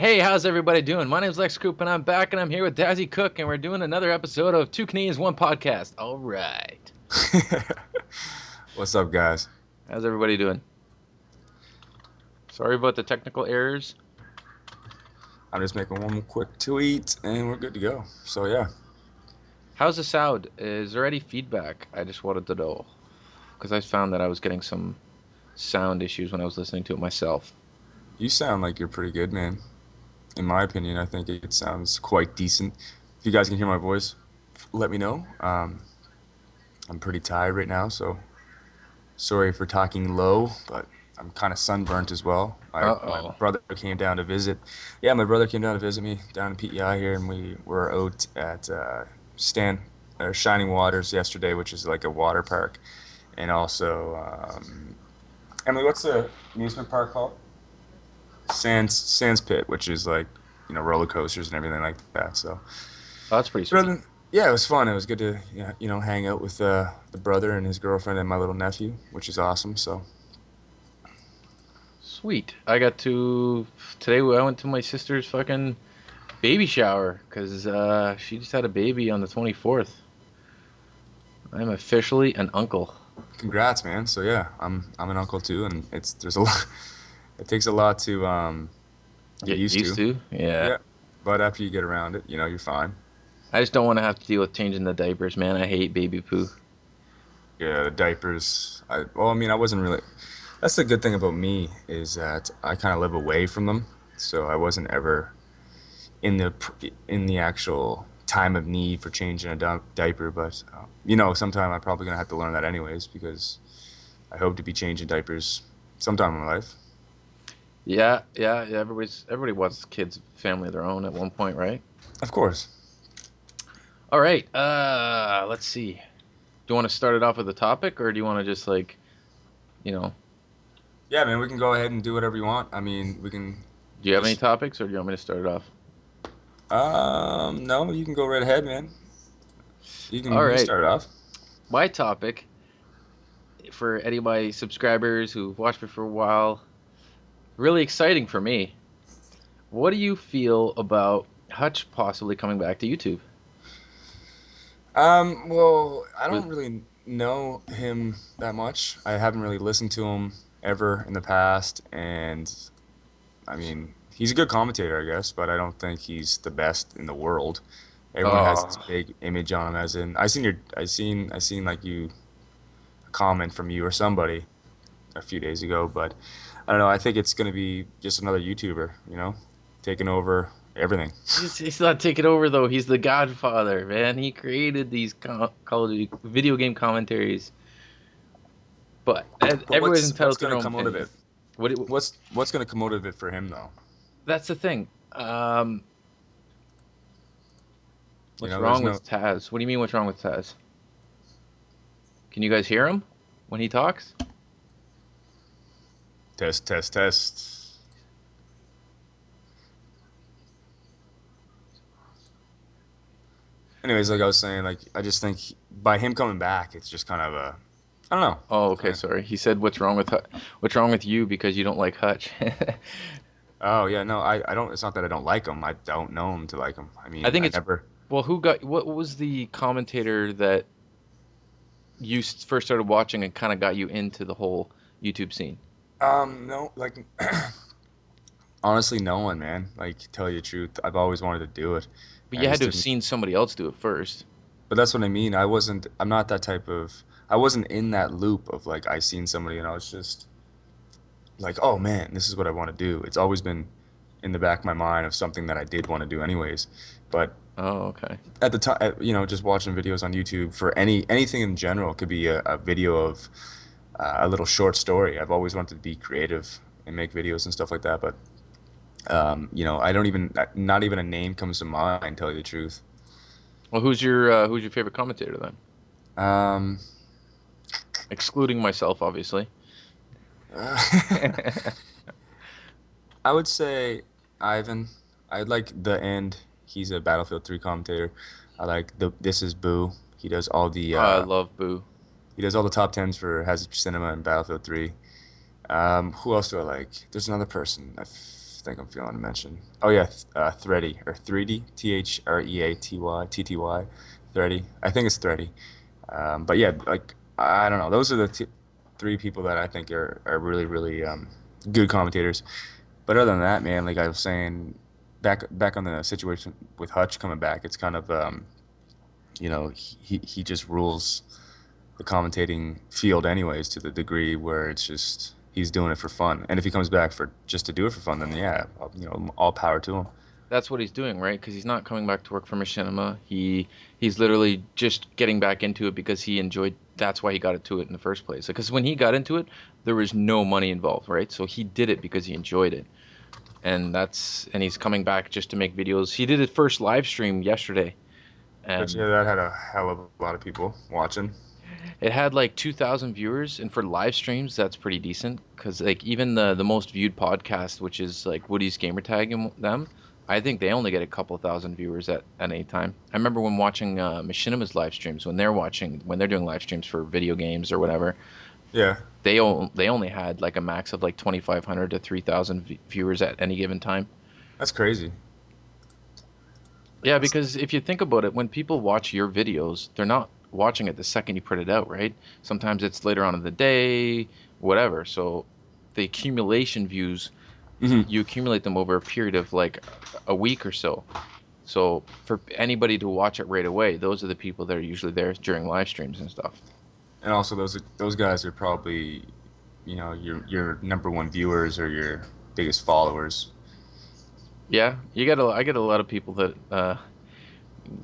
Hey, how's everybody doing? My name's Lex Coop, and I'm back, and I'm here with Dazzy Cook, and we're doing another episode of Two Canadians, One Podcast. All right. What's up, guys? How's everybody doing? Sorry about the technical errors. I'm just making one quick tweet and we're good to go. So, yeah, How's the sound? Is there any feedback? I just wanted to know, because I found that I was getting some sound issues when I was listening to it myself. you sound like you're pretty good, man. In my opinion, I think it sounds quite decent. If you guys can hear my voice, let me know. I'm pretty tired right now, so sorry for talking low, but I'm kind of sunburnt as well. My Uh-oh. brother came down to visit. Yeah, my brother came down to visit me down in PEI here, and we were out at Stan Shining Waters yesterday, which is like a water park, and also Emily, what's the amusement park called? Sands Pit, which is like roller coasters and everything like that. So, Oh, that's pretty but sweet. yeah, it was fun. It was good to hang out with the brother and his girlfriend and my little nephew, which is awesome. So Sweet. Today I went to my sister's fucking baby shower, because she just had a baby on the 24th. I'm officially an uncle. congrats, man. So yeah, I'm an uncle too, and there's a lot. It takes a lot to get Get used used to. to? Yeah. Yeah, but after you get around it, you're fine. I just don't want to have to deal with changing the diapers, man. I hate baby poo. Yeah, the diapers. I mean, I wasn't really. That's the good thing about me is that I kind of live away from them, so I wasn't ever in the actual time of need for changing a diaper. But sometime I'm probably gonna have to learn that anyways because I hope to be changing diapers sometime in my life. Yeah. Everybody wants kids, family of their own at one point, right? Of course. All right. Let's see. Do you want to start it off with a topic, or do you want to just like, you know, Yeah, man, we can go ahead and do whatever you want. I mean, we can do you have any just. topics, or do you want me to start it off? No, you can go right ahead, man. You can All you can right. start it off. My topic for any of my subscribers who've watched me for a while, really exciting for me. What do you feel about Hutch possibly coming back to YouTube? Well, I Was don't really know him that much. I haven't really listened to him ever in the past, and I mean, he's a good commentator, I guess, but I don't think he's the best in the world. Everyone has this oh big image on him, as in I seen like you a comment from you or somebody a few days ago, but I don't know. I think it's gonna be just another YouTuber, taking over everything. he's not taking over though. He's the Godfather, man. He created these Call of Duty video game commentaries. But But everybody's what's entitled to gonna their own come out of it? opinion. What? What's gonna come out of it for him though? That's the thing. What's There's wrong no with Taz? What do you mean? What's wrong with Taz? Can you guys hear him when he talks? test. Anyways, like I was saying, like I just think by him coming back, it's just kind of a, I don't know. Oh, okay. Kind of, Sorry. He said, What's wrong with you because you don't like Hutch?" oh yeah, no, I don't. It's not that I don't like him. I don't know him to like him. I I mean, think I it's never. well. Who got what was the commentator that you first started watching and kind of got you into the whole YouTube scene? No, like honestly, no one, man. Like, to tell you the truth, I've always wanted to do it, But and I you had just to have didn't. seen somebody else do it first. But that's what I mean. I wasn't. I'm not that type of. I wasn't in that loop of like I seen somebody and I was just like, oh man, this is what I want to do. It's always been in the back of my mind of something that I did want to do anyways. But Oh, okay. at the time, just watching videos on YouTube for anything in general, it could be a video of a little short story. I've always wanted to be creative and make videos and stuff like that. But I don't even not even a name comes to mind. Tell you the truth. Well, who's your favorite commentator then? Um, Excluding myself, obviously. I would say Ivan. I like the end. He's a Battlefield 3 commentator. I like the This Is Boo. He does all the Oh, I love Boo. top tens for Hazard Cinema and Battlefield 3. Who else do I like? There's another person. think I'm feeling to mention. Oh yeah, Thready or Thready, Threaty, Thready. I think it's Thready. But yeah, like I don't know. Those are the three people that I think are really really good commentators. But other than that, man, like I was saying, back on the situation with Hutch coming back, it's kind of he just rules the commentating field anyways to the degree where it's just he's doing it for fun. And if he comes back for just to do it for fun, then yeah, all power to him. That's what he's doing, right? Because he's not coming back to work for Machinima. He's literally just getting back into it because he enjoyed. That's why he got into it in the first place. Because when he got into it, there was no money involved, right? So he did it because he enjoyed it, and he's coming back just to make videos. He did his first live stream yesterday, But and yeah, that had a hell of a lot of people watching. it had like 2,000 viewers, and for live streams, that's pretty decent. Because like even the most viewed podcast, which is like Woody's Gamertag and them, I think they only get a couple thousand viewers at any time. I remember when watching Machinima's live streams when they're doing live streams for video games or whatever, Yeah, they only had like a max of like 2,500 to 3,000 viewers at any given time. that's crazy. Yeah, That's, because if you think about it, when people watch your videos, they're not watching it the second you put it out, right? Sometimes it's later on in the day, whatever. So the accumulation views, hmm you accumulate them over a period of like a week or so. So for anybody to watch it right away, those are the people that are usually there during live streams and stuff. And also those guys are probably your number one viewers or your biggest followers. Yeah, I get a lot of people that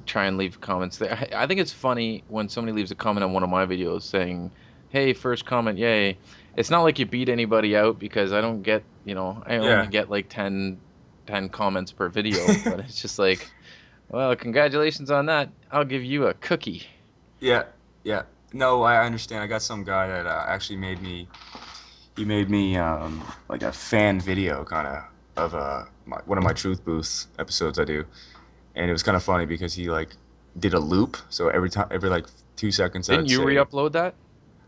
try and leave comments there. I think it's funny when somebody leaves a comment on one of my videos saying, "Hey, first comment, yay." It's not like you beat anybody out because I don't get, I only Yeah. get like 10 comments per video, but it's just like, well, congratulations on that. I'll give you a cookie. Yeah, yeah. No, I understand. I got some guy that actually made me like a fan video kind of one of my Truth Booth episodes I do, and it was kind of funny because he like did a loop. So every like 2 seconds, Didn't I'd you say re-upload that?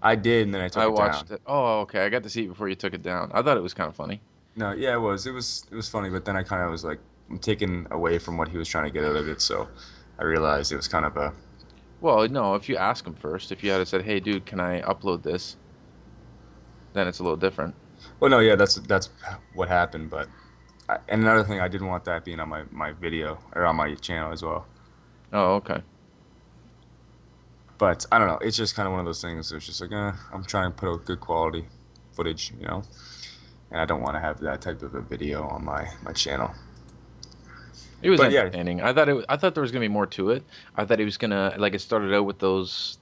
I did, and then I took I it watched down. it. Oh, okay. I got to see it before you took it down. I thought it was kind of funny. No, yeah, it was funny, but then I kind of was like I'm taken away from what he was trying to get out of it, so I realized it was kind of a Well, no, if you ask him first, if you had said, "Hey, dude, can I upload this?" then it's a little different. well, no, yeah, that's what happened, but and another thing, I didn't want that being on my video or on my channel as well. Oh, okay. But I don't know. It's just kind of one of those things. It's just like, I'm trying to put out good quality footage, and I don't want to have that type of a video on my channel. It was But yeah, entertaining. I thought there was gonna be more to it. I thought he was gonna like it started out with those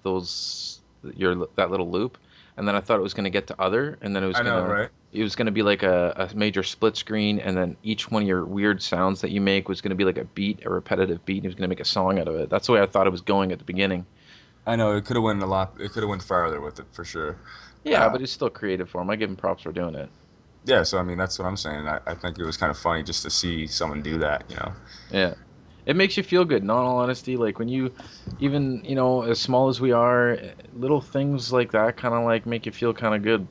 your that little loop, and then I thought it was gonna get to other, and then I know, right? it was gonna be like a major split screen, and then each one of your weird sounds that you make was gonna be like a beat, a repetitive beat, and he was gonna make a song out of it. That's the way I thought it was going at the beginning. I know it could have went a lot. It could have went farther with it for sure. Yeah, Uh, but it's still creative for him. I give him props for doing it. yeah, so I mean, that's what I'm saying. I think it was kind of funny just to see someone do that. Yeah. It makes you feel good, in all honesty. Like when you, even, as small as we are, little things like that kind of like make you feel kind of good.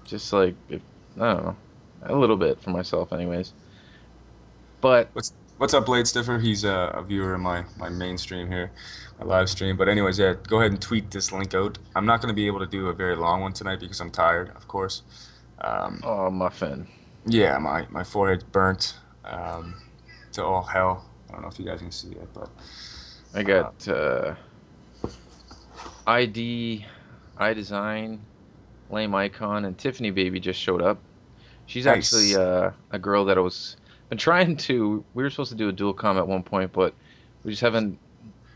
Just like, if, I don't know, a little bit for myself, anyways. But What's up, Blade Stiffer? He's a viewer of my mainstream here, my live stream. But anyways, yeah, go ahead and tweet this link out. I'm not going to be able to do a very long one tonight because I'm tired, of course. Um, oh, muffin. yeah, my forehead's burnt to all hell. I don't know if you guys can see it, but I uh, got ID, iDesign, Lame Icon, and Tiffany Baby just showed up. She's actually nice. a girl that I was been trying to. We were supposed to do a dual com at one point, but we just haven't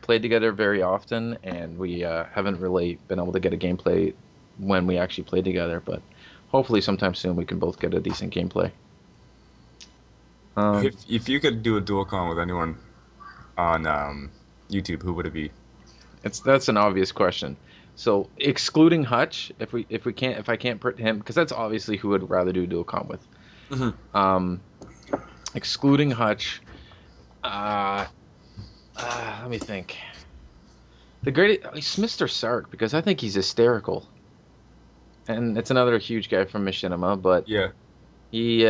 played together very often, and we haven't really been able to get a gameplay when we actually play together. But hopefully, sometime soon we can both get a decent gameplay. Um, If you could do a dual con with anyone on YouTube, who would it be? that's an obvious question. So excluding Hutch, if I can't put him, because that's obviously who I'd rather do a dual com with. hmm Um, excluding Hutch, uh, let me think. The great it's Mr. Sark because I think he's hysterical, and it's another huge guy from Machinima, but Yeah. He,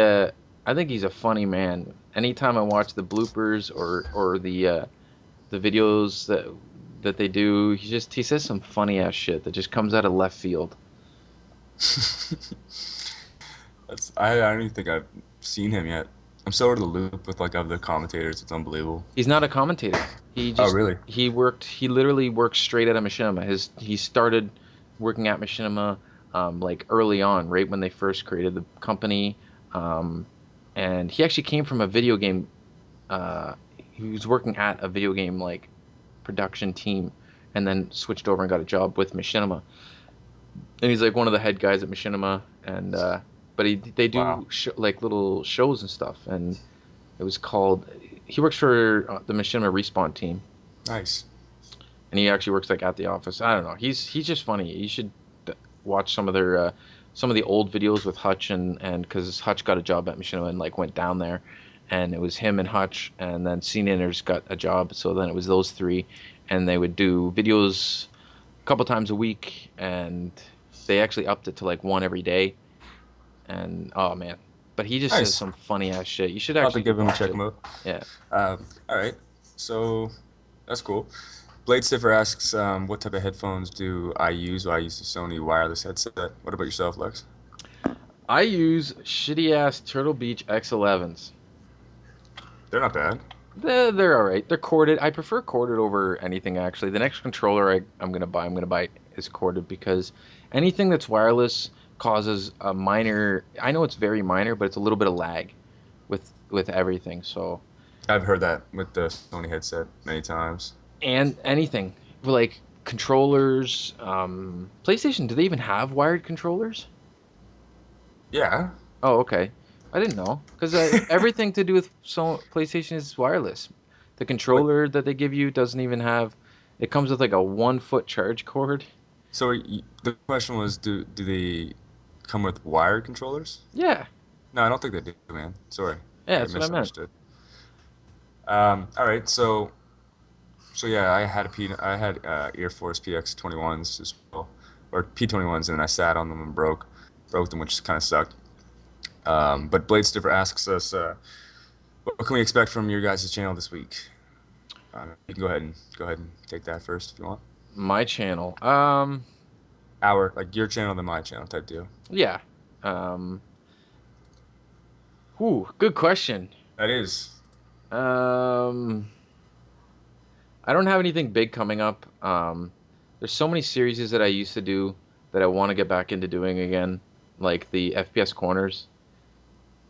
I think he's a funny man. Anytime I watch the bloopers or the videos that they do, he says some funny ass shit that just comes out of left field. I don't even think I've seen him yet. I'm so out of the loop with like other commentators. It's unbelievable. He's not a commentator. Oh, really? He literally worked straight out of Machinima. He started working at Machinima like early on, right when they first created the company. Um, and he actually came from a video game he was working at a video game like production team and then switched over and got a job with Machinima. And he's like one of the head guys at Machinima and but they Wow. do like little shows and stuff and it was called he works for the Machinima Respawn team Nice. and he actually works like at the office. I don't know. He's just funny. You should watch some of the old videos with Hutch and because Hutch got a job at Machinima and like went down there, and it was him and Hutch, and then CNinners got a job. So then it was those three, and they would do videos a couple times a week, and they actually upped it to like one every day. And oh man, but he just says Nice. some funny ass shit. You should I'll have to actually give him a watch check it. him out. Yeah. All right. So that's cool. Blade Stiffer asks, what type of headphones do I use? Well, I use the Sony wireless headset. What about yourself, Lex? I use shitty ass Turtle Beach X11s. They're not bad. They're all right. They're corded. I prefer corded over anything actually. The next controller I'm gonna buy is corded because anything that's wireless causes a minor. I know it's very minor, but it's a little bit of lag with everything. So I've heard that with the Sony headset many times. and anything like controllers, PlayStation. Do they even have wired controllers? Yeah. Oh, okay. I didn't know because everything to do with PlayStation is wireless. The What? controller that they give you doesn't even have. It comes with like a 1 foot charge cord. So the question was, do they come with wired controllers? Yeah, No, I don't think they do, man. Sorry, yeah, I that's what I meant. misunderstood. All right, so yeah, I had Air Force PX21s as well, or P21s, and I sat on them and broke them, which kind of sucked. But Blade Stiffer asks us, what can we expect from your guys' channel this week? You can go ahead and take that first if you want. My channel. Our like your channel than my channel type deal. Yeah. Um. Good question. That is. Um. I don't have anything big coming up. There's so many series that I used to do that I want to get back into doing again, like the FPS corners.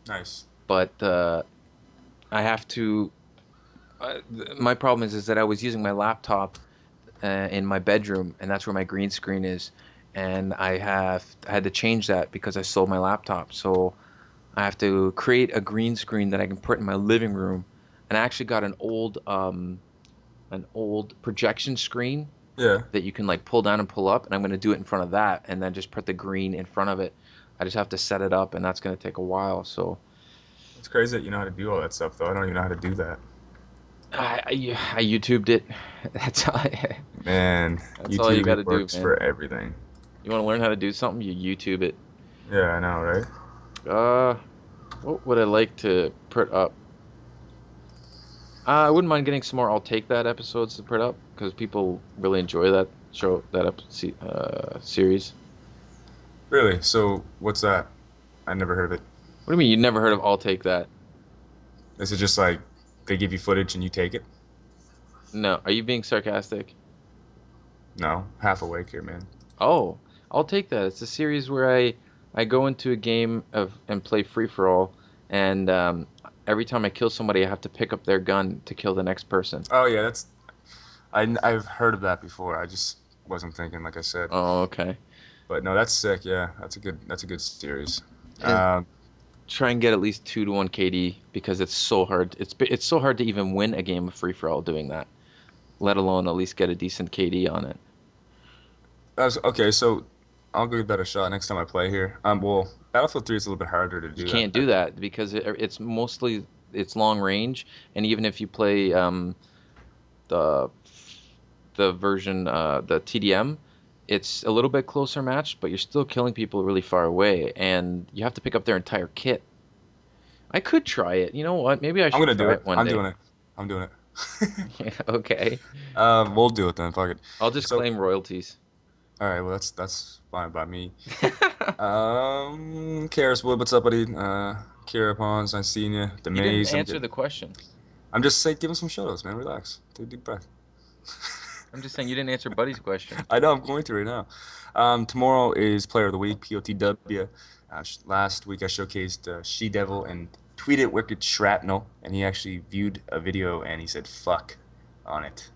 Nice. But I have to. My problem is that I was using my laptop in my bedroom, and that's where my green screen is. And I had to change that because I sold my laptop. So I have to create a green screen that I can put in my living room. And I actually got an old projection screen Yeah. that you can like pull down and pull up, and I'm gonna do it in front of that, and then just put the green in front of it. I just have to set it up, and that's gonna take a while. So It's crazy that you know how to do all that stuff, though. I don't even know how to do that. I YouTubed it. That's all. Man, That's all you YouTube, got it to do, works man. for everything. You want to learn how to do something, you YouTube it. Yeah, I know, right? Uh, what would I like to put up? I wouldn't mind getting some more I'll Take That episodes to put up because people really enjoy that show, series. Really? So, what's that? I never heard of it. What do you mean you never heard of I'll Take That? Is it just like they give you footage and you take it? No, are you being sarcastic? No, half awake here, man. Oh, I'll Take That. It's a series where I go into a game of and play free for all, and every time I kill somebody, I have to pick up their gun to kill the next person. Oh yeah, I've heard of that before. I just wasn't thinking, like I said. Oh, okay. But no, that's sick. Yeah, that's a good series. And Um, try and get at least 2 to 1 KD because it's so hard. It's so hard to even win a game of free for all doing that, let alone at least get a decent KD on it. okay, so I'll give that a shot next time I play here. Well, Battlefield 3 is a little bit harder to You do can't that. do that because it's long range, and even if you play the the version the TDM, it's a little bit closer matched, but you're still killing people really far away, and you have to pick up their entire kit. I could try it. You know what? Maybe I I'm should gonna do try it. it one I'm day. doing it. I'm doing it. Yeah, okay. We'll do it then. Fuck it. I'll just So, claim royalties. all right. Well, that's fine by me. Karis Wood, what's up, buddy? Kira Pons, I seen you. The You didn't Maze, I'm answer good. the question. I'm just saying, give him some shoutouts, man. Relax. Take a deep breath. I'm just saying you didn't answer Buddy's question. I know I'm going to right now. Tomorrow is Player of the Week, POTW. Last week I showcased She Devil and tweeted Wicked Shrapnel, and he actually viewed a video and he said "fuck" on it.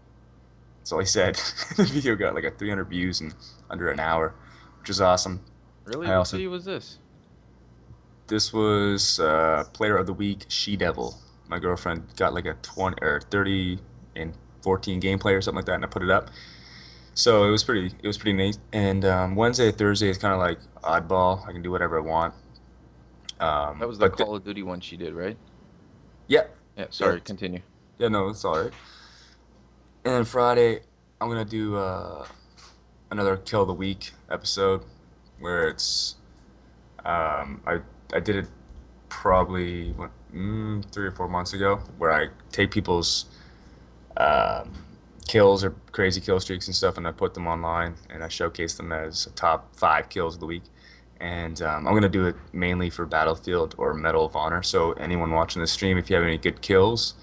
That's all he said. The video got like 300 views in under an hour, which is awesome. Really? I What also video was this? This was Player of the Week, She Devil. My girlfriend got like a 20 or 30 and 14 gameplay or something like that, and I put it up. So it was pretty neat. And Wednesday, Thursday is kind of like oddball. I can do whatever I want. That was the But Call of Duty one she did, right? yeah, Yeah, yeah, sorry, continue. yeah. No, it's all right. And then Friday, I'm gonna do another Kill of the Week episode where it's I did it probably 3 or 4 months ago where I take people's um, kills or crazy kill streaks and stuff, and I put them online and I showcase them as top 5 kills of the week. And I'm gonna do it mainly for Battlefield or Medal of Honor. So anyone watching the stream, if you have any good kills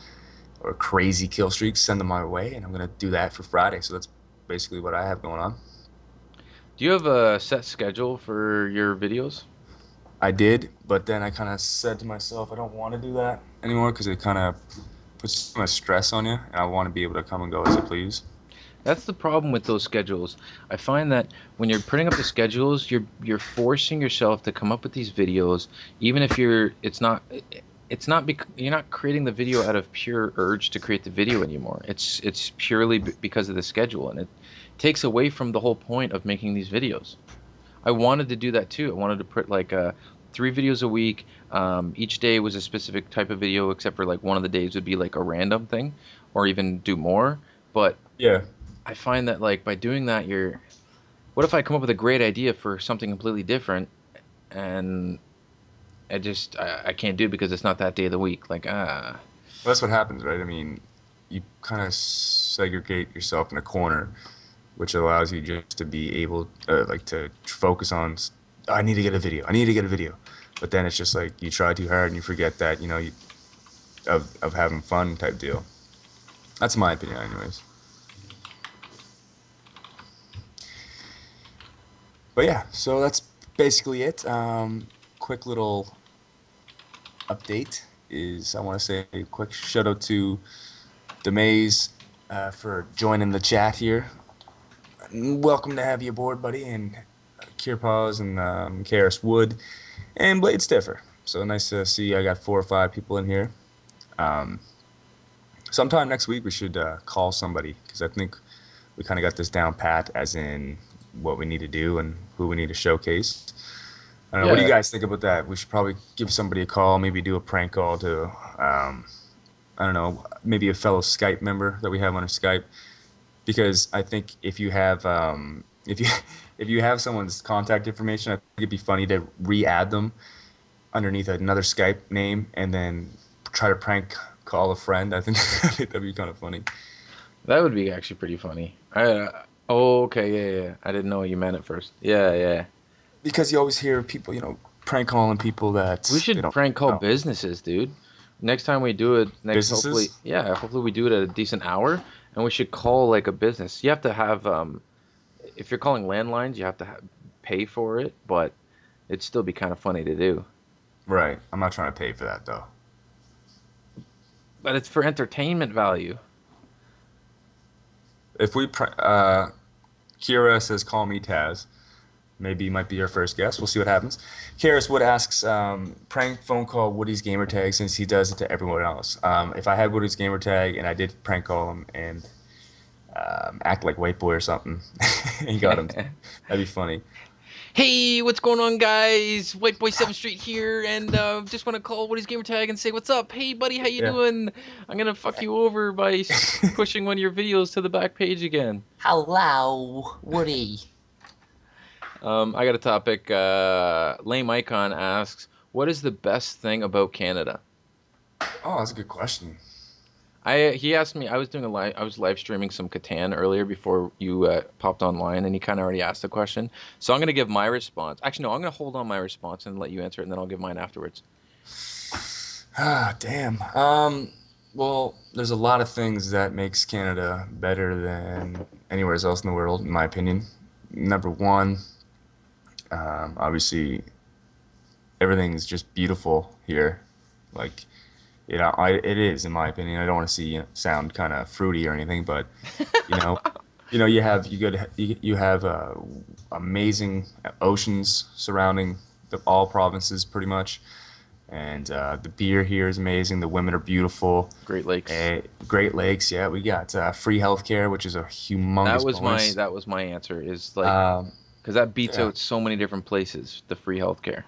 or crazy kill streaks, send them my way, and I'm gonna do that for Friday. So that's basically what I have going on. Do you have a set schedule for your videos? I did, but then I kind of said to myself, I don't want to do that anymore because it kind of puts so much stress on you, and I want to be able to come and go as I please. That's the problem with those schedules. I find that when you're putting up the schedules, you're forcing yourself to come up with these videos, even if you're not creating the video out of pure urge to create the video anymore. It's purely because of the schedule, and it takes away from the whole point of making these videos. I wanted to do that too. I wanted to put like 3 videos a week. Each day was a specific type of video, except for like one of the days would be like a random thing, or even do more. But Yeah, I find that like by doing that, you're. What if I come up with a great idea for something completely different, and I can't do it because it's not that day of the week. Like well, that's what happens, right? I mean, you kind of segregate yourself in a corner, which allows you just to be able, like, to focus on. I need to get a video. I need to get a video, but then it's just like you try too hard and you forget that of having fun type deal. That's my opinion, anyways. But yeah, so that's basically it. Quick little update is I want to say a quick shout out to the Maze for joining the chat here. Welcome to have you aboard, buddy, and Kierpaz and Karis Wood and Blade Stiffer. So nice to see I got 4 or 5 people in here. Um, Sometime next week we should call somebody because I think we kind of got this down pat, as in what we need to do and who we need to showcase. I don't know. What do you yeah, guys think about that? We should probably give somebody a call, maybe do a prank call to, I don't know, maybe a fellow Skype member that we have on our Skype. Because I think if you if you have someone's contact information, I think it'd be funny to re-add them underneath another Skype name and then try to prank call a friend. I think that'd be kind of funny. that would be actually pretty funny. Oh, okay, yeah. I didn't know what you meant at first. Yeah, yeah. Because you always hear people, prank calling people We that they should don't prank call know. businesses, dude. Next time we do it, hopefully, Businesses? yeah, hopefully we do it at a decent hour, and we should call like a business. You have to have, if you're calling landlines, you have to pay for it, but it'd still be kind of funny to do. Right. I'm not trying to pay for that though. But it's for entertainment value. If we Kira says call me Taz. Maybe you might be your first guest. We'll see what happens. Karis Wood asks, prank phone call Woody's gamer tag since he does it to everyone else. If I had Woody's gamer tag and I did prank call him and act like White Boy or something, and got him, that'd be funny. Hey, what's going on, guys? White Boy 7th Street here, and just want to call Woody's gamer tag and say what's up. Hey, buddy, how you Yeah. doing? I'm gonna fuck you over by pushing one of your videos to the back page again. Hello, Woody. I got a topic. Lame Icon asks, What is the best thing about Canada? Oh, that's a good question. He asked me. I was live streaming some Catan earlier before you popped online, and he kind of already asked the question. So I'm gonna give my response. Actually, no, I'm gonna hold on my response and let you answer it, and then I'll give mine afterwards. Ah, damn. Well, there's a lot of things that makes Canada better than anywhere else in the world, in my opinion. Number one, obviously, everything's just beautiful here. Like, it is, in my opinion. I don't want to sound kind of fruity or anything, but you know, you have amazing oceans surrounding all provinces, pretty much. And the beer here is amazing. The women are beautiful. Great Lakes. Great Lakes, yeah. We got free healthcare, which is a humongous bonus. That was my answer. Is like Um, because that beats yeah, out so many different places. The free healthcare.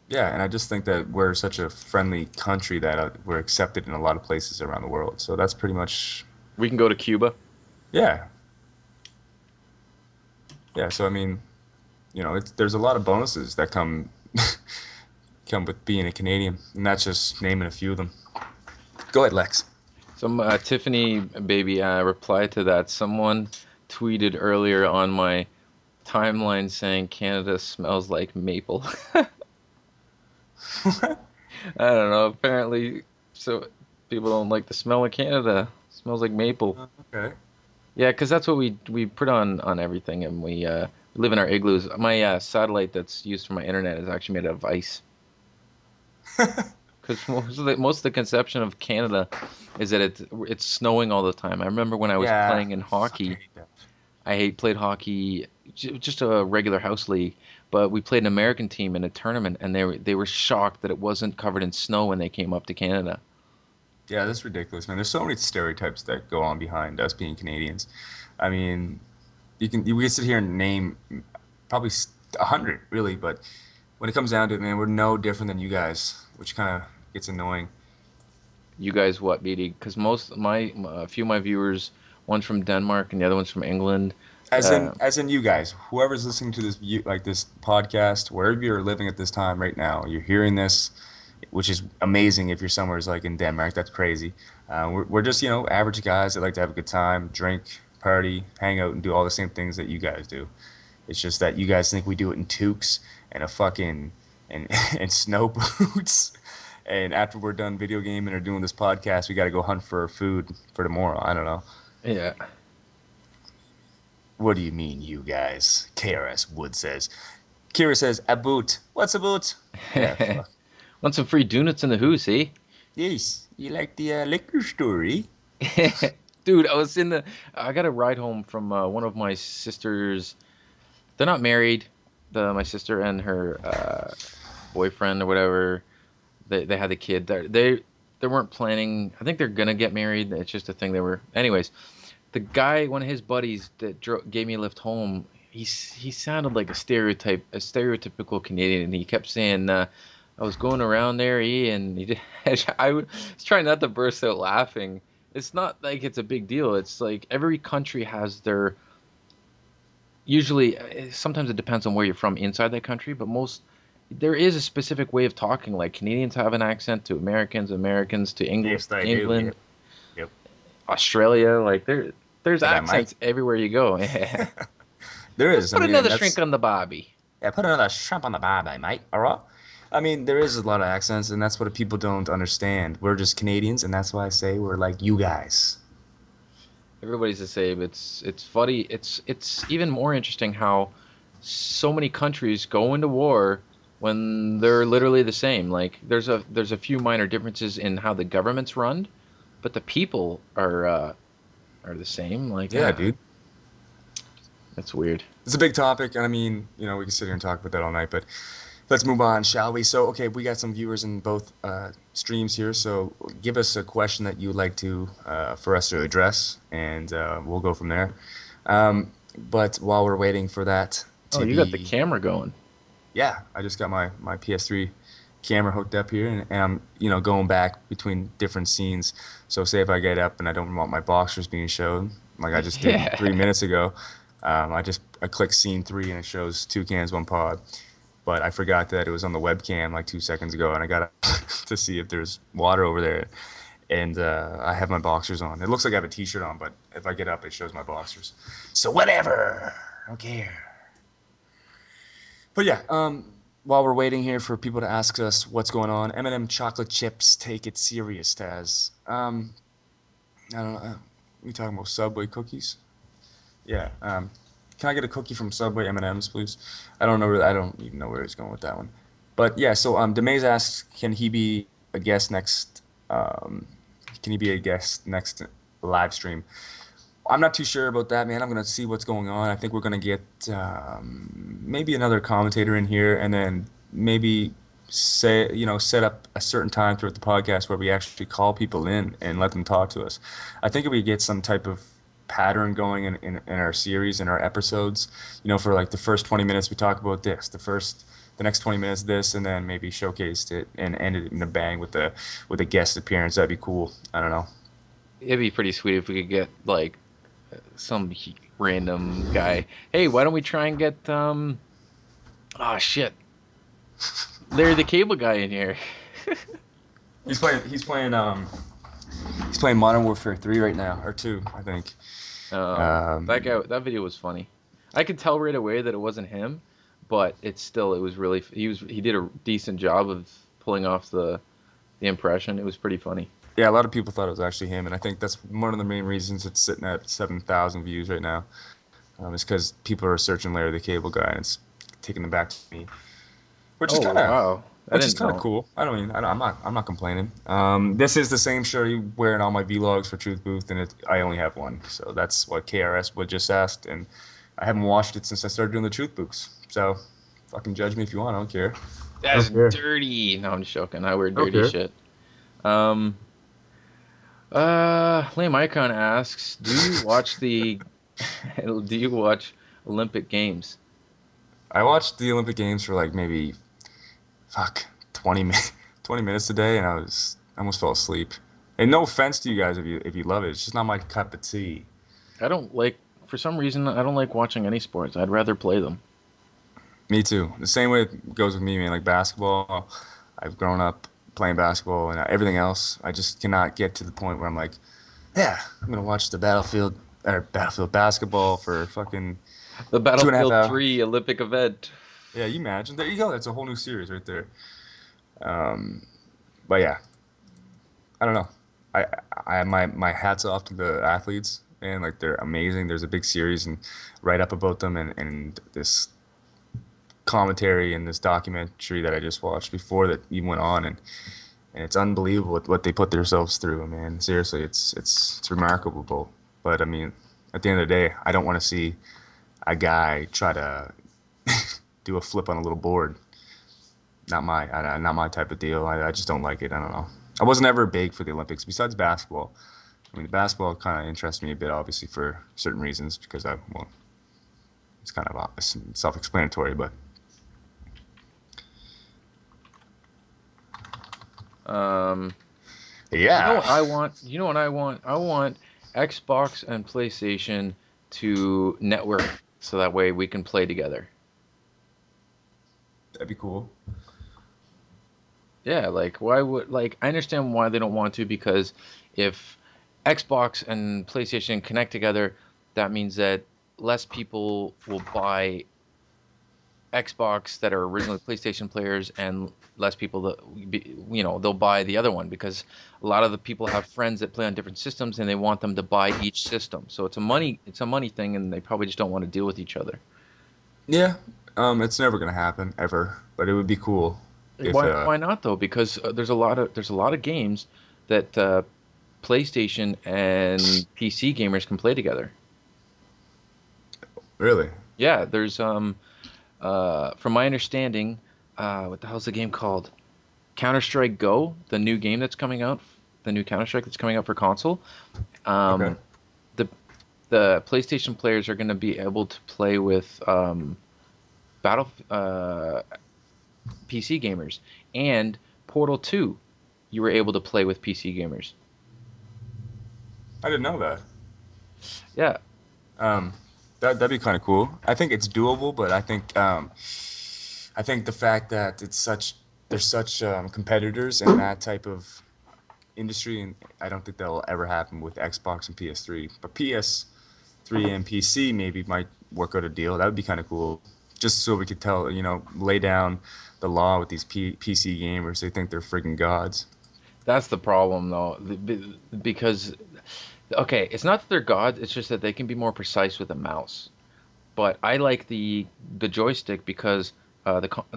yeah, and I just think that we're such a friendly country that we're accepted in a lot of places around the world. So that's pretty much, We can go to Cuba. yeah, yeah. So I mean, there's a lot of bonuses that come with being a Canadian, and that's just naming a few of them. Go ahead, Lex. Some Tiffany baby replied to that. Someone tweeted earlier on my timeline saying Canada smells like maple. I don't know. Apparently, so people don't like the smell of Canada. It smells like maple. Okay. Yeah, because that's what we put on everything, and we live in our igloos. My satellite that's used for my internet is actually made out of ice. Because most of the conception of Canada is that it's snowing all the time. I remember when I was Yeah. playing in Fuck, I hockey. hate that. Played hockey, just a regular house league, but we played an American team in a tournament, and they were shocked that it wasn't covered in snow when they came up to Canada. Yeah, that's ridiculous, man. There's so many stereotypes that go on behind us being Canadians. I mean, we can sit here and name probably 100 really, but when it comes down to it, man, we're no different than you guys, which kind of gets annoying. You guys, what, BD? Because a few of my viewers, one's from Denmark and the other one's from England. Uh, As in you guys, whoever's listening to this podcast, wherever you're living at this time right now, you're hearing this, which is amazing. If you're somewhere like in Denmark, that's crazy. We're just average guys that like to have a good time, drink, party, hang out, and do all the same things that you guys do. It's just that you guys think we do it in toques and a fucking and and snow boots. And after we're done video gaming or doing this podcast, we got to go hunt for food for tomorrow. I don't know. yeah. What do you mean, you guys? KRS Wood says. Kira says, a boot. What's a boot? Yeah, fuck. Want some free donuts in the Who, see? Yes, you like the liquor story? Dude, I got a ride home from one of my sisters. They're not married. My sister and her boyfriend or whatever. They had a kid. They weren't planning. I think they're gonna get married. It's just a thing they were. Anyways, the guy, one of his buddies that gave me a lift home, he sounded like a stereotypical Canadian. And he kept saying, "I was going around there, and he did." I was trying not to burst out laughing. It's not like it's a big deal. It's like every country has their usually sometimes it depends on where you're from inside that country, but most there is a specific way of talking. Like Canadians have an accent to Americans, Americans to Yes, they do. England, Yep, yep. Australia. There's G'day, mate. accents everywhere you go. Yeah. There Let's is. I put mean, and another shrink that's on the bobby. yeah. Put another shrimp on the barbie, mate. All right. I mean, there is a lot of accents, and that's what people don't understand. We're just Canadians, and that's why I say we're like you guys. Everybody's the same. It's funny. It's even more interesting how so many countries go into war when they're literally the same. Like there's a few minor differences in how the government's run, but the people are the same. Like Yeah, dude. that's weird. It's a big topic, and I mean, we can sit here and talk about that all night, but let's move on, shall we? So, okay, we got some viewers in both streams here, so give us a question that you would like to for us to address, and we'll go from there. But while we're waiting for that Oh, to you got the be, camera going. yeah, I just got my PS3 camera hooked up here, and I'm going back between different scenes. So, say if I get up and I don't want my boxers being shown, like I just did Yeah. 3 minutes ago, I click scene 3 and it shows two cans, one pod. but I forgot that it was on the webcam like 2 seconds ago, and I got to see if there's water over there. And I have my boxers on. It looks like I have a t-shirt on, but if I get up, it shows my boxers. So whatever. I don't care. But yeah, while we're waiting here for people to ask us what's going on, M&M chocolate chips take it serious, Taz. I don't know. We talking about Subway cookies? Yeah. Can I get a cookie from Subway M&Ms, please? I don't even know where he's going with that one. But yeah, so Demaze asks, can he be a guest next? Can he be a guest next live stream? I'm not too sure about that, man. I'm gonna see what's going on. I think we're gonna get maybe another commentator in here, and then maybe set up a certain time throughout the podcast where we actually call people in and let them talk to us. I think if we get some type of pattern going in our series in our episodes, for like the first 20 minutes we talk about this, the next 20 minutes this, and then maybe showcased it and ended it in a bang with a guest appearance. That'd be cool. I don't know. It'd be pretty sweet if we could get like some random guy. Hey, why don't we try and get oh shit, Larry the Cable Guy in here? He's playing Modern Warfare 3 right now, or 2, I think. That Um, guy, that video was funny. I could tell right away that it wasn't him, but it was really he did a decent job of pulling off the impression. It was pretty funny. yeah, a lot of people thought it was actually him, and I think that's one of the main reasons it's sitting at 7,000 views right now. Is because people are searching Larry the Cable Guy, and it's taking them back to me, which is Oh kind of wow, I which is didn't kind of know. cool. I'm not complaining. This is the same shirt you wear in all my vlogs for Truth Booth, and I only have one, so that's what KRS would just asked, and I haven't washed it since I started doing the Truth Booths. So, fucking judge me if you want. I don't care. I That's don't care. dirty. No, I'm just joking. I wear I don't dirty care. shit. Um, Liam Icon asks, do you watch Olympic Games? I watched the Olympic Games for like maybe fuck 20 minutes 20 minutes a day, and I almost fell asleep. And no offense to you guys if you love it, it's just not my cup of tea. I don't like, for some reason, I don't like watching any sports. I'd rather play them. Me too. The same way it goes with me, man. Like basketball, I've grown up playing basketball, and everything else, I just cannot get to the point where I'm like, yeah, I'm gonna watch the Battlefield basketball for fucking The 2.5 Battlefield hours. 3 Olympic event. Yeah, you imagine. There you go. That's a whole new series right there. Um, but yeah, I don't know. I my hats off to the athletes, and like they're amazing. There's a big series and write up about them, and this commentary and this documentary that I just watched before that even went on, and it's unbelievable what they put themselves through, man. Seriously, it's remarkable. But I mean, at the end of the day, I don't want to see a guy try to do a flip on a little board. Not my type of deal. I just don't like it. I don't know. I wasn't ever big for the Olympics besides basketball. I mean, basketball kind of interests me a bit, obviously for certain reasons because it's kind of self-explanatory. But Um, you know yeah, what I want? You know what I want? I want Xbox and PlayStation to network so that way we can play together. that'd be cool. Yeah, like why would like I understand why they don't want to because if Xbox and PlayStation connect together, that means that less people will buy Xbox that are originally PlayStation players and less people they'll buy the other one because a lot of the people have friends that play on different systems and they want them to buy each system. So it's a money thing and they probably just don't want to deal with each other. Yeah, it's never gonna happen ever, but it would be cool if Why not though? Because there's a lot of games that PlayStation and PC gamers can play together. really. Yeah, there's from my understanding, what the hell's the game called? Counter-Strike Go, the new game that's coming out, the new Counter-Strike that's coming out for console. Okay. Um, the the PlayStation players are going to be able to play with Battle PC gamers and Portal 2. You were able to play with PC gamers. I didn't know that. Yeah, Um, that'd be kind of cool. I think it's doable, but I think I think the fact that there's such competitors in that type of industry, and I don't think that'll ever happen with Xbox and PS3. But PS3 and PC maybe might work out a deal. That would be kind of cool. Just so we could tell, lay down the law with these PC gamers. They think they're freaking gods. That's the problem, though, because okay, it's not that they're gods. It's just that they can be more precise with a mouse. But I like the joystick because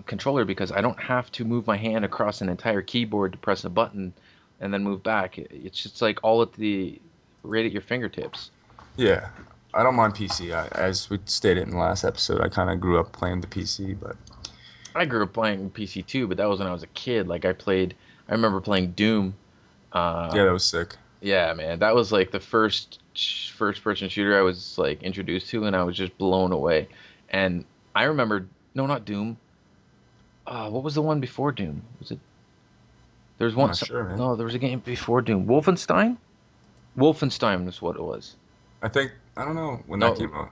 controller because I don't have to move my hand across an entire keyboard to press a button and then move back. It's just like all at the right at your fingertips. Yeah, I don't mind PC. As we stated in the last episode, I kind of grew up playing the PC, but I grew up playing PC too, but that was when I was a kid. Like I remember playing Doom. Uh, yeah, that was sick. yeah, man, that was like the first person shooter I was like introduced to, and I was just blown away. And I remember, no, not Doom. What was the one before Doom? Was it? There was I'm one. not sure, man. No, there was a game before Doom. Wolfenstein. Wolfenstein was what it was. I don't know when that No, came out.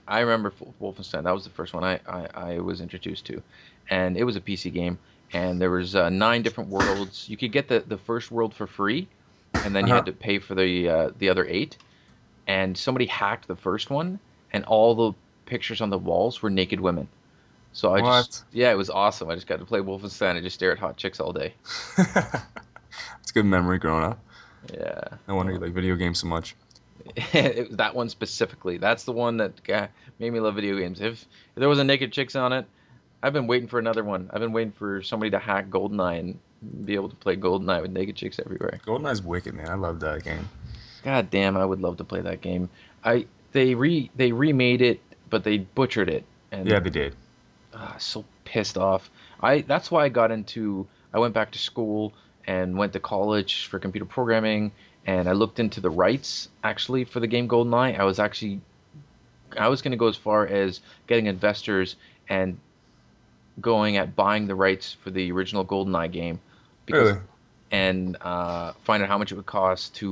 I remember Wolfenstein. That was the first one I was introduced to, and it was a PC game. And there was nine different worlds. You could get the first world for free, and then you Uh-huh. had to pay for the other eight. And somebody hacked the first one, and all the pictures on the walls were naked women. So What? yeah, it was awesome. I just got to play Wolfenstein and just stare at hot chicks all day. It's a good memory growing up. Yeah. No wonder you like video games so much. It was that one specifically. That's the one that made me love video games. If there wasn't naked chicks on it, I've been waiting for another one. I've been waiting for somebody to hack GoldenEye and be able to play GoldenEye with naked chicks everywhere. GoldenEye's wicked, man. I love that game. God damn, I would love to play that game. They remade it, but they butchered it, Yeah, and they did. so pissed off. I That's why I went back to school and went to college for computer programming, and I looked into the rights actually for the game GoldenEye. I was going to go as far as getting investors and going at buying the rights for the original GoldenEye game because Really? and find out how much it would cost to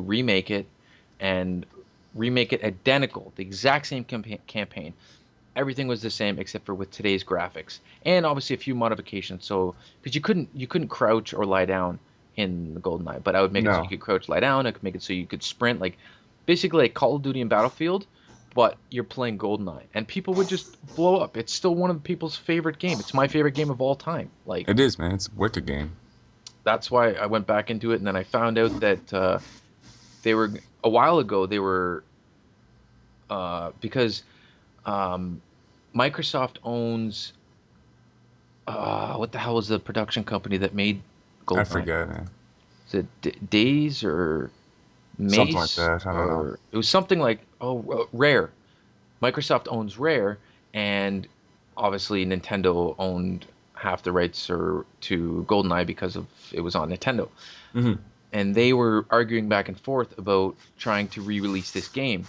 and remake it identical, the exact same campaign. Everything was the same except for with today's graphics and obviously a few modifications. So because you couldn't crouch or lie down in the GoldenEye, but I would make it so you No. could crouch, lie down. I could make it so you could sprint, like basically like Call of Duty and Battlefield, but you're playing GoldenEye, and people would just blow up. It's still one of people's favorite game. It's my favorite game of all time. Like It is, man. It's a wicked game. that's why I went back into it, and then I found out that they were a while ago. They were because um, Microsoft owns what the hell was the production company that made I Goldeneye? forget, man. Is it Days or Something like Mace that. I don't know. or it was something like Rare. Microsoft owns Rare, and obviously Nintendo owned half the rights or to GoldenEye because of it was on Nintendo. Hmm. And they were arguing back and forth about trying to re-release this game,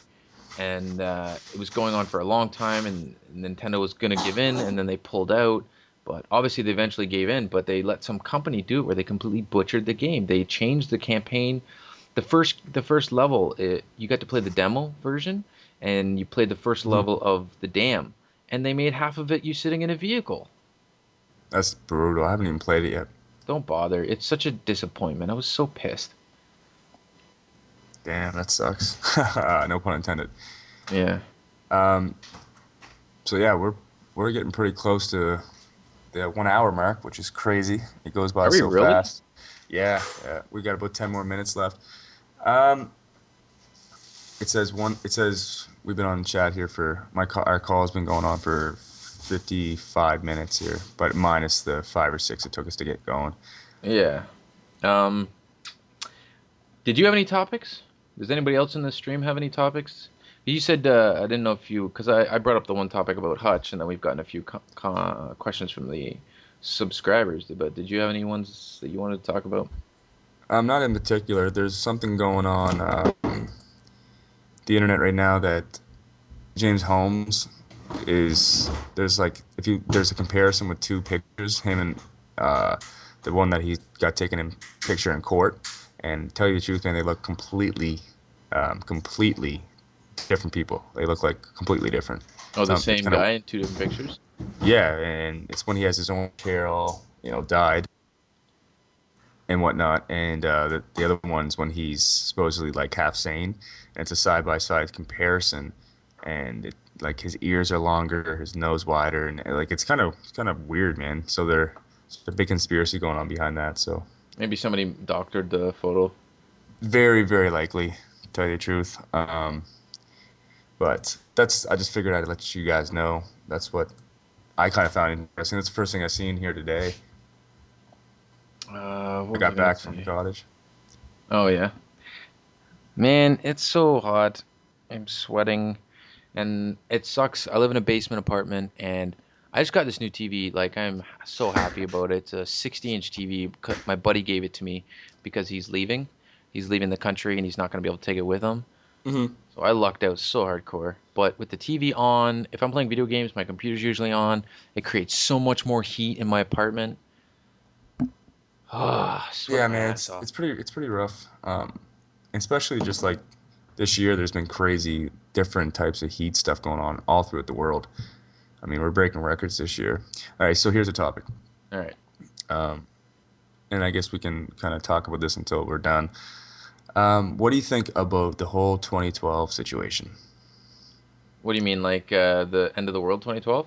and it was going on for a long time, and Nintendo was going to give in, and then they pulled out. But obviously, they eventually gave in, but they let some company do it where they completely butchered the game. They changed the campaign. The first level, you got to play the demo version, and you played the first Hmm. level of the dam, and they made half of it you sitting in a vehicle. That's brutal. I haven't even played it yet. Don't bother. It's such a disappointment. I was so pissed. Damn, that sucks. No pun intended. Yeah. Um, so yeah, we're getting pretty close to the 1 hour mark, which is crazy. It goes by Are we so really? fast. Yeah, yeah. We got about 10 more minutes left. Um, It says we've been on chat here for our call has been going on for 55 minutes here, but minus the 5 or 6 it took us to get going. Yeah. Um, did you have any topics? Does anybody else in the stream have any topics? You said I didn't know if you because I brought up the one topic about Hutch, and then we've gotten a few questions from the subscribers. But did you have any ones that you wanted to talk about? Not in particular. There's something going on the internet right now that James Holmes is there's like if you there's a comparison with two pictures, him and uh, the one that he got taken in picture in court, and tell you the truth, man, they look completely different people. They look like completely different. Oh, the It's same kind of guy in two different pictures. Yeah, and it's when he has his own chair all, died and whatnot. And the other one's when he's supposedly like half sane. And it's a side by side comparison, and like his ears are longer, his nose wider, and like it's kind of weird, man. So there's a big conspiracy going on behind that. So Maybe somebody doctored the photo. very, very likely, to tell you the truth. But that's I just figured I'd let you guys know. That's what I kind of found interesting. That's the first thing I seen here today. I What was I got gonna back from say? college. Oh yeah, man, it's so hot. I'm sweating, and it sucks. I live in a basement apartment, and I just got this new TV. Like, I'm so happy about it. It's a 60-inch TV. My buddy gave it to me because he's leaving. He's leaving the country, and he's not gonna be able to take it with him. Hmm. So I lucked out so hardcore. But with the TV on, if I'm playing video games, my computer's usually on. It creates so much more heat in my apartment. Ah, Yeah, sweating my man, ass it's off. it's pretty rough. Especially just like this year, there's been crazy different types of heat stuff going on all throughout the world. I mean, we're breaking records this year. All right, so here's a topic, All right. um, and I guess we can kind of talk about this until we're done. What do you think about the whole 2012 situation? What do you mean, like the end of the world 2012?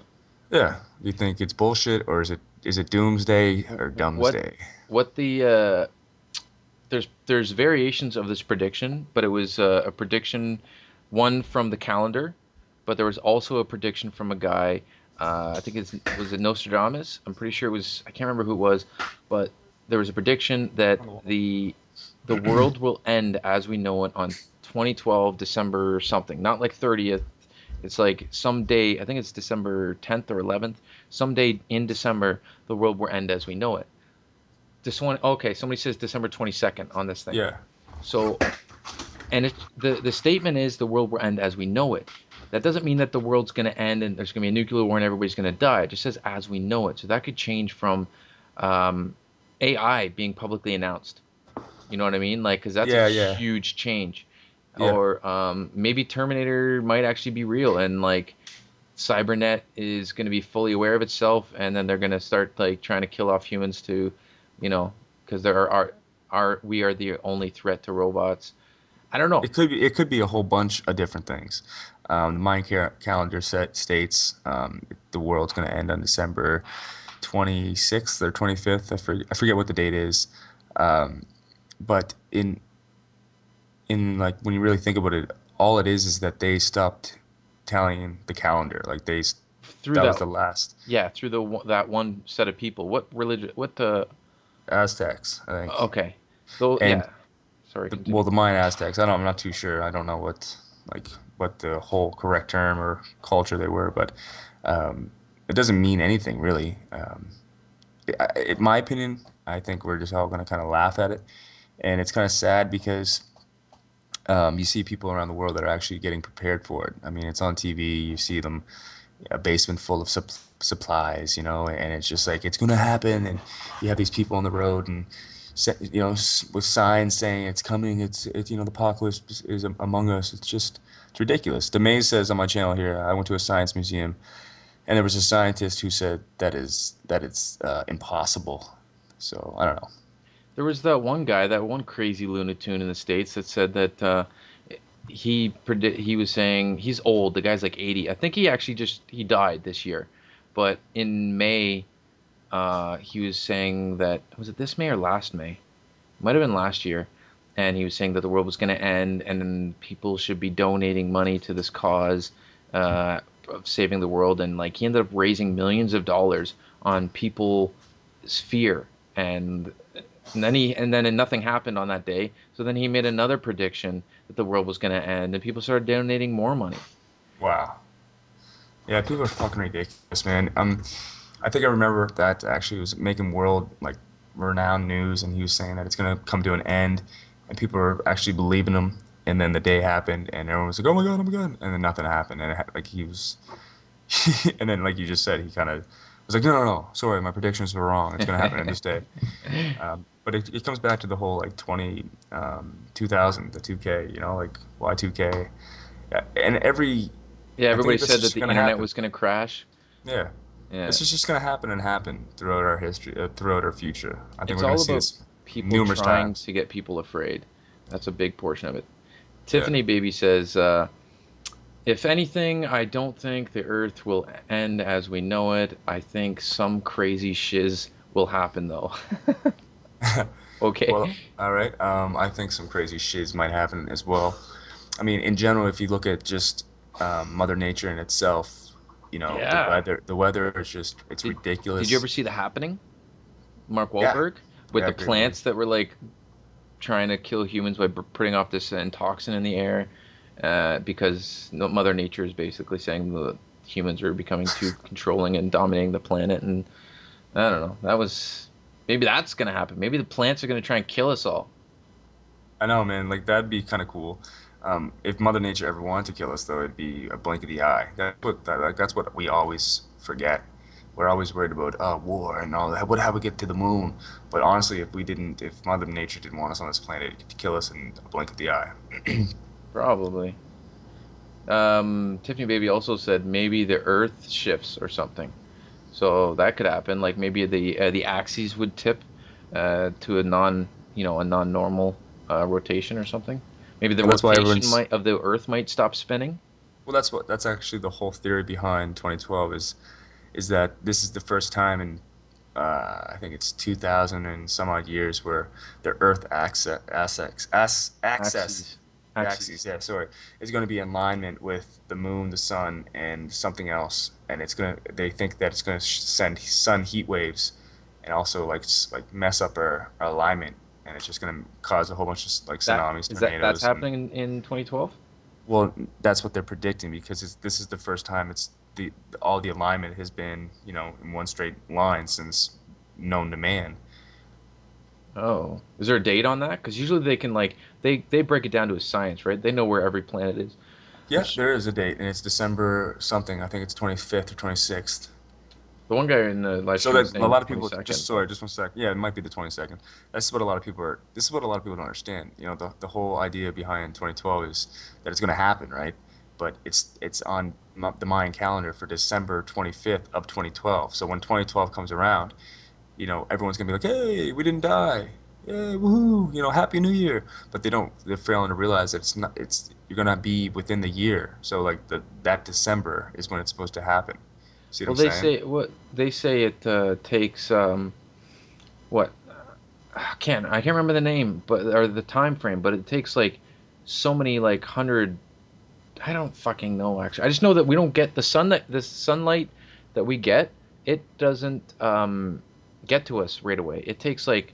Yeah, do you think it's bullshit or is it doomsday or What doomsday? what the there's variations of this prediction, but it was a prediction, one from the calendar, but there was also a prediction from a guy. I think it's was it Nostradamus? I'm pretty sure it was. I can't remember who it was, but there was a prediction that the world will end as we know it on 2012 December something, not like 30th. It's like some day. I think it's December 10th or 11th. Someday in December, the world will end as we know it. This one, okay, somebody says December 22nd on this thing. Yeah, So, and it's the statement is the world will end as we know it. That doesn't mean that the world's going to end and there's going to be a nuclear war and everybody's going to die. It just says as we know it. So that could change from um, AI being publicly announced. You know what I mean? Like, because that's a yeah, huge change. yeah. Or maybe Terminator might actually be real and like Cybernet is going to be fully aware of itself, and then they're going to start like trying to kill off humans to, you know, because there are we are the only threat to robots. I don't know. It could be a whole bunch of different things. The Mayan calendar states the world's going to end on December 26th or 25th. I forget what the date is. Um, but in like when you really think about it, all it is that they stopped tallying the calendar. Like Through that was that, the last yeah, through that one set of people. What religion? What the? Aztecs, I think. Okay, though, And yeah. Sorry, well, continue. the Mayan Aztecs. I'm not too sure. I don't know like what the whole correct term or culture they were, but um, it doesn't mean anything really. In my opinion, I think we're just all going to kind of laugh at it, and it's kind of sad because you see people around the world that are actually getting prepared for it. I mean, it's on TV. You see them, a basement full of supplies, and it's just like it's going to happen, and you have these people on the road and with signs saying it's coming. The apocalypse is among us. It's ridiculous. DeMay says on my channel here, I went to a science museum and there was a scientist who said that it's impossible. So I don't know. There was that one guy, that one crazy Looney in the States that said that he was saying he's old. The guy's like 80. I think he actually just he died this year. But in May, he was saying that was it this May or last May? Might have been last year. And he was saying that the world was going to end and then people should be donating money to this cause of saving the world. And like he ended up raising millions of dollars on people's fear and and then nothing happened on that day. So then he made another prediction that the world was going to end, and people started donating more money. Wow. Yeah, people are fucking ridiculous, man. I think I remember that actually was making world like renowned news, and he was saying that it's gonna come to an end, and people were actually believing him. And then the day happened, and everyone was like, "Oh my god!" And then nothing happened, and like he was, and then like you just said, he kind of was like, "No, no, no, sorry, my predictions were wrong. It's gonna happen in this day." But it comes back to the whole like 2000, the 2K, like Y2K, and Yeah, I everybody think this said is that just the gonna internet happen. was going to crash. Yeah. Yeah. This is just gonna happen and happen throughout our history, throughout our future. I think It's we're gonna all see about this people numerous trying times. to get people afraid. That's a big portion of it. Yeah. Tiffany Baby says, if anything, I don't think the Earth will end as we know it. I think some crazy shiz will happen though. Okay. Well, all right. I think some crazy shiz might happen as well. I mean, in general, if you look at just Mother Nature in itself, Yeah. the weather is just it's Did did you ever ridiculous. see The Happening? Mark Yeah, Wahlberg with yeah, the great movie. plants that were like trying to kill humans by putting off this toxin in the air, because Mother Nature is basically saying the humans are becoming too controlling and dominating the planet. And I don't know. That was maybe that's gonna happen. Maybe the plants are gonna try and kill us all. I know, man. Like that'd be kind of cool. If Mother Nature ever wanted to kill us, though, it'd be a blink of the eye. That's what we always forget. We're always worried about war and all that. What how we get to the moon? But honestly, if Mother Nature didn't want us on this planet, it could kill us in a blink of the eye. Probably. Tiffany Baby also said maybe the Earth shifts or something. So that could happen. Like maybe the axes would tip to a a non-normal rotation or something. Maybe the And that's why rotation everyone's might of the Earth might stop spinning. well. That's actually the whole theory behind 2012 is that this is the first time in I think it's 2000 and some odd years where the Earth axis Axes, the axis, axes. yeah, sorry, is going to be in alignment with the moon, the sun, and something else, and they think that it's going to send sun heat waves, and also like mess up our alignment, and it's just going to cause a whole bunch of like tsunamis, That's tornadoes, and happening in 2012? well, that's what they're predicting because this is the first time it's the all the alignment has been in one straight line since known to man. Oh, is there a date on that? Because usually they can like they break it down to a science, right? They know where every planet is. Yeah, there is a date, and it's December something. I think it's 25th or 26th. The one guy in the live So stream was that a saying the lot of people, 22nd, just but sorry, just 1 sec. Yeah, it might be the 22nd. That's what a lot of people are. This is what a lot of people don't understand. The whole idea behind 2012 is that it's going to happen, right? But it's on the Mayan calendar for December 25th of 2012. So when 2012 comes around, everyone's gonna be like, "Hey, we didn't die! Yay, woohoo! Happy New Year!" But they're failing to realize that it's not. You're gonna be within the year. So like that December is when it's supposed to happen. See what I'm well saying? they say it takes what I can't remember the name, but or the time frame, but it takes like so many like hundred. I don't fucking know actually. I just know that we don't get the sunlight that we get. It doesn't get to us right away. It takes like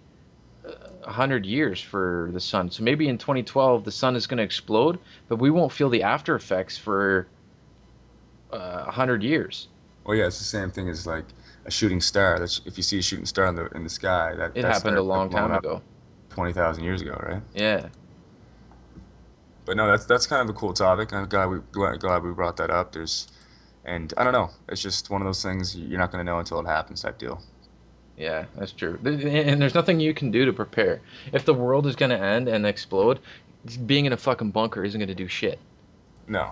100 years for the sun. So maybe in 2012 the sun is going to explode, but we won't feel the after effects for 100 years. Well, yeah, it's the same thing as like a shooting star. That's if you see a shooting star in the sky, It that's happened a the long blown time up ago. 20,000 years ago, right? Yeah. But no, that's kind of a cool topic. I'm glad we brought that up. And I don't know, it's just one of those things you're not gonna know until it happens type deal. Yeah, that's true. And there's nothing you can do to prepare. If the world is going to end and explode, being in a fucking bunker isn't going to do shit. No.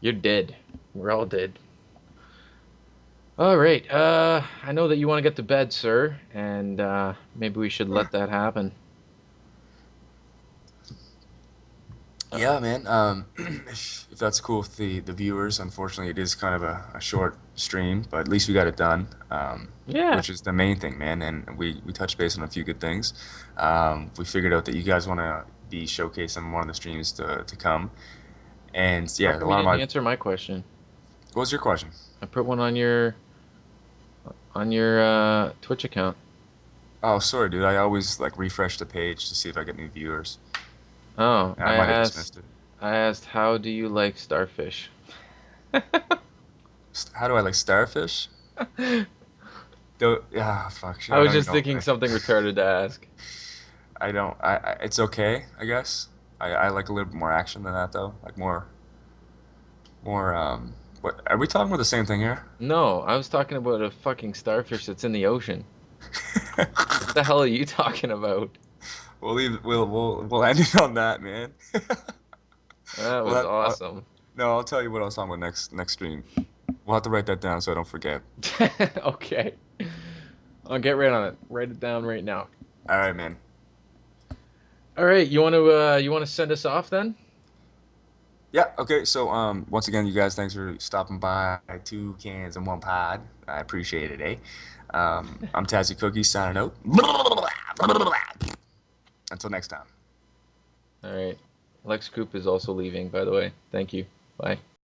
You're dead. We're all dead. All right. I know that you want to get to bed, sir, and maybe we should let that happen. Uh, Yeah, man. If that's cool with the viewers, unfortunately, it is kind of a short stream, but at least we got it done, yeah. which is the main thing, man. And we touched base on a few good things. We figured out that you guys want to be showcased on one of the streams to come. And How yeah, a come you lot of didn't my. answer my question? What was your question? I put one on your Twitch account. Oh, sorry, dude. I always like refresh the page to see if I get new viewers. Oh, I might have dismissed it. I asked, how do you like starfish? How do I like starfish? Yeah, fuck. Shit, I I was don't even just know. thinking something retarded to ask. I don't. It's okay, I guess. I like a little bit more action than that, though. Like more. What are we talking about the same thing here? No, I was talking about a fucking starfish that's in the ocean. What the hell are you talking about? We'll end it on that, man. That We'll was have. awesome. No, I'll tell you what I was talking about next stream. We'll have to write that down so I don't forget. Okay. I'll get right on it. Write it down right now. All right, man. All right, you want to send us off then? Yeah, okay. So once again, you guys, thanks for stopping by. Two cans and one pod. I appreciate it, eh? I'm Tazzy Cookie signing out. Until next time. All right. Lex Coop is also leaving, by the way. Thank you. Bye.